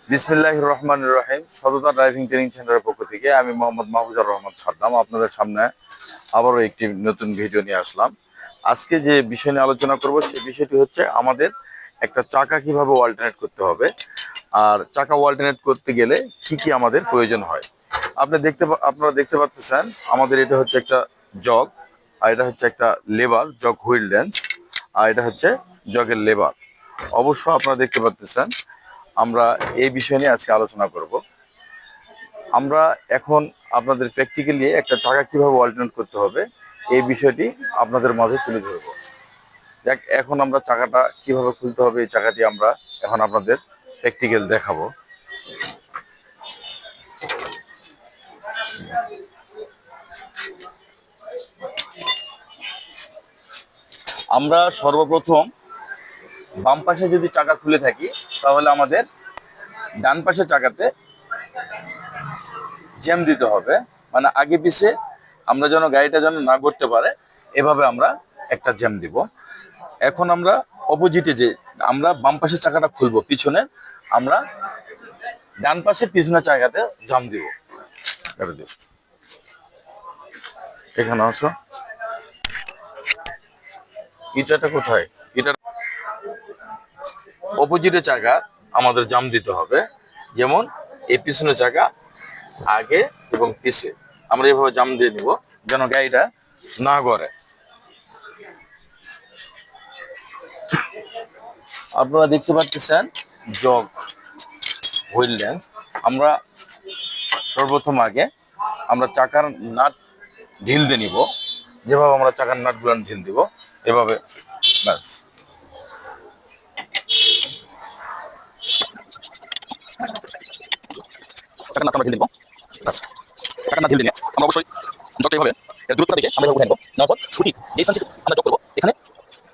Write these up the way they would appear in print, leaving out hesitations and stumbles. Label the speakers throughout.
Speaker 1: বিসমিল্লাহির রহমানির রহিম। সততা ড্রাইভিং ট্রেনিং সেন্টারের পক্ষ থেকে আমি মোহাম্মদ মাহফুজুর রহমান সাদ্দাম আপনাদের সামনে আবারও একটি নতুন ভিডিও নিয়ে আসলাম। আজকে যে বিষয় নিয়ে আলোচনা করব সেই বিষয়টি হচ্ছে আমাদের একটা চাকা কিভাবে অল্টারনেট করতে হবে, আর চাকা অল্টারনেট করতে গেলে কি কি আমাদের প্রয়োজন হয়। আপনারা দেখতে পাচ্ছেন আমাদের এটা হচ্ছে একটা জগ, আর এটা হচ্ছে একটা লেবার, জগ হুইল লেন্স, আর এটা হচ্ছে জগের লেবার। অবশ্য আপনারা দেখতে পাচ্ছেন আমরা এই বিষয় নিয়ে আজকে আলোচনা করব। আমরা এখন আপনাদের প্র্যাকটিক্যালি একটা চাকা কিভাবে অল্টারনেট করতে হবে এই বিষয়টি আপনাদের মাঝে তুলে ধরব। দেখ, এখন আমরা চাকাটা কিভাবে খুলতে হবে এই চাকাটি আমরা এখন আপনাদের প্র্যাকটিক্যাল দেখাবো। আমরা সর্বপ্রথম বাম পাশে যদি চাকা খুলে থাকি তাহলে আমাদের ডান পাশে চাকাতে জ্যাম দিতে হবে, মানে আগে পিছে আমরা যেন গাড়িটা যেন না করতে পারে এভাবে আমরা একটা জ্যাম দিব। এখন আমরা অপোজিটে যে আমরা বাম পাশের চাকাটা খুলবো পিছনে, আমরা ডান পাশে পিছনের চাকাতে জাম দিব। এখানে আসো, ইটাটা কোথায়? এটা অপোজিটে চাকা আমাদের জাম দিতে হবে। যেমন এই পিছনের চাকা আগে এবং পিছে আমরা এভাবে জাম দিয়ে নিব যেন গাড়িটা না গড়ে। আপনারা দেখতে পাচ্ছেন জগ হুইল লেন্স। আমরা সর্বপ্রথম আগে আমরা চাকার নাট ঢিল দিয়ে নিব, যেভাবে আমরা চাকার নাটগুলো ঢিল দিব এভাবে, ব্যাস। চাকার নাট আমরা ঢিল দিব, ব্যাস। চাকার নাট ঢিল দিয়ে আমরা অবশ্যই জগটা এভাবে দূরত্বটা দেখে আমরা উঠে নেব। নেওয়ার পর ছুটি যে স্থান থেকে আমরা জগ করবো এখানে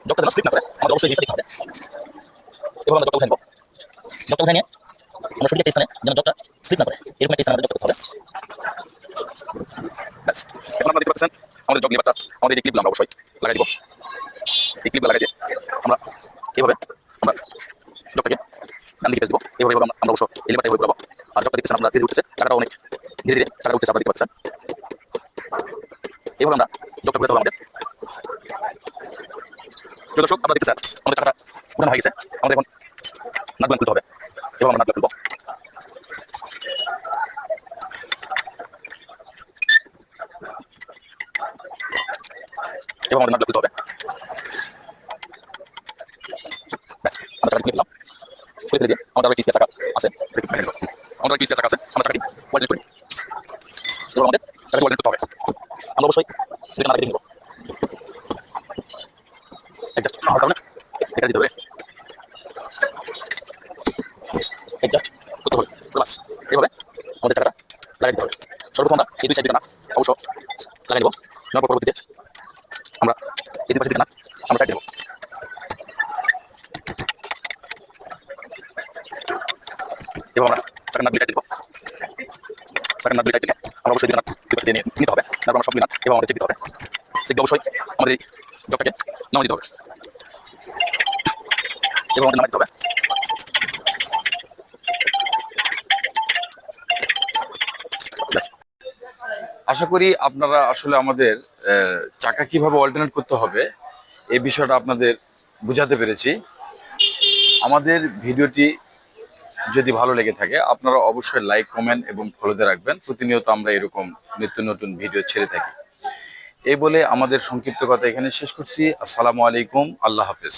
Speaker 1: জগটা যেন স্লিপ না করে আমাদের অবশ্যই জিনিসটা দেখতে হবে। এভাবে আমরা জগটা উঠে নেব। জগটা উঠে নিয়ে আমরা ছুটি একটা স্থানে যেন জগটা স্লিপ না করে এরকম একটা স্থানে আমাদের জগ করতে হবে, ব্যাস। এখন আপনারা দেখতে পাচ্ছেন আমাদের জগ লিভারটা, আমাদের এই ক্লিপগুলো আমরা অবশ্যই লাগাই দিব। এই ক্লিপগুলো লাগাই দিয়ে আমরা এইভাবে আমরা জগটাকে ডান দিকে পেঁচ দিব। এইভাবে আমরা অবশ্য এই লিভারটা এভাবে ঘোরাবো। আর জগটা দেখতেছেন আমরা ধীরে উঠতেছে, চাকাটা অনেক ধীরে ধীরে চাকাটা উঠতেছে, আপনারা দেখতে পাচ্ছেন। এইভাবে আমরা জগটা ঘুরাতে হবে আমাদের। প্রিয় দর্শক, আপনারা দেখতেছেন আমাদের চাকাটা উঠানো হয়ে গেছে। আমাদের এখন নাটগুলো খুলতে হবে। এভাবে আমরা নাটগুলো খুলবো। এভাবে আমাদের নাটগুলো খুলতে হবে, ব্যাস। আমরা চাকাটা খুলে দিলাম। খুলে ফেলে দিয়ে আমাদের আবার চাকা আছে, আমাদের চাকা আছে, আমরা চাকাটি ওয়াইড করি। এবার আমাদের চাকাটি ওয়াইড করতে হবে। আমরা অবশ্যই দুইটা নাট দেখে নিব। অ্যাডজাস্ট হওয়ার কারণে এটা দিতে হবে, অ্যাডজাস্ট করতে হবে, বাস। এইভাবে আমাদের চাকাটা লাগাই দিতে হবে। সর্বপ্রথম আমরা এই দুই সাইড না অবশ্য লাগাই নেব। নেওয়ার পর পরবর্তীতে আমরা এই দুই পাশে দিকে না আমরা টাইট দেবো। এবার আমরা চাকার নাট টাইট দেবো। চাকার নাট টাইট দিলে আমরা অবশ্যই দুই নাট দুই পাশে দিয়ে নিতে হবে। তারপর আমরা সব নাট এবং আমাদের চেক দিতে হবে। চেক দিয়ে অবশ্যই আমাদের এই জগটাকে নামিয়ে দিতে হবে এবং আমাদের নামাই দিতে হবে। আশা করি আপনারা আসলে আমাদের চাকা কিভাবে অল্টারনেট করতে হবে এই বিষয়টা আপনাদের বুঝাতে পেরেছি। আমাদের ভিডিওটি যদি ভালো লেগে থাকে আপনারা অবশ্যই লাইক, কমেন্ট এবং ফলোতে রাখবেন। প্রতিনিয়ত আমরা এরকম নিত্য নতুন ভিডিও ছেড়ে থাকি। এই বলে আমাদের সংক্ষিপ্ত কথা এখানে শেষ করছি। আসসালামু আলাইকুম, আল্লাহ হাফেজ।